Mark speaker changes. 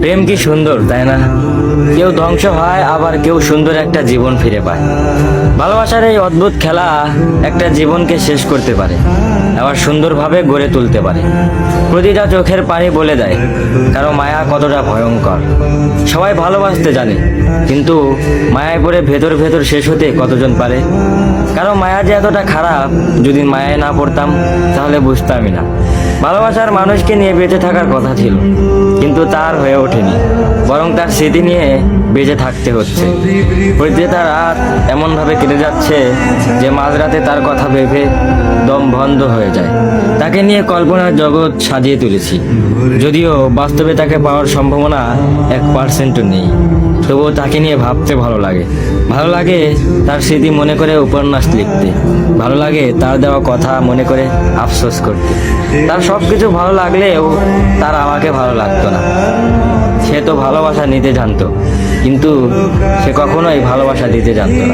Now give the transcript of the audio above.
Speaker 1: প্রেম কি সুন্দর, তাই না? কেউ ধ্বংস হয়, আবার কেউ সুন্দর একটা জীবন ফিরে পায়। ভালোবাসার এই অদ্ভুত খেলা একটা জীবনকে শেষ করতে পারে, আবার সুন্দরভাবে গড়ে তুলতে পারে। প্রতিটা চোখের পানি বলে দেয় কারো মায়া কতটা ভয়ঙ্কর। সবাই ভালোবাসতে জানে, কিন্তু মায়ায় পড়ে ভেতর ভেতর শেষ হতে কতজন পারে? কারো মায়া যে এতটা খারাপ, যদি মায়ায় না পড়তাম তাহলে বুঝতামই না। ভালোবাসার মানুষকে নিয়ে বেঁচে থাকার কথা ছিল, কিন্তু তার হয়ে ওঠেনি, বরং তার স্মৃতি নিয়ে বেঁচে থাকতে হচ্ছে। প্রতিটা রাত এমনভাবে কেটে যাচ্ছে যে মাঝরাতে তার কথা ভেবে দম বন্ধ হয়ে যায়। তাকে নিয়ে কল্পনার জগৎ সাজিয়ে তুলেছি, যদিও বাস্তবে তাকে পাওয়ার সম্ভাবনা 1% নেই। তবুও তাকে নিয়ে ভাবতে ভালো লাগে। ভালো লাগে তার স্মৃতি মনে করে উপন্যাস লিখতে, ভালো লাগে তার দেওয়া কথা মনে করে আফসোস করতে। তার সব কিছু ভালো লাগলেও তার আমাকে ভালো লাগতো না। সে তো ভালোবাসা নিতে জানতো, কিন্তু সে কখনোই ভালোবাসা দিতে জানতো না।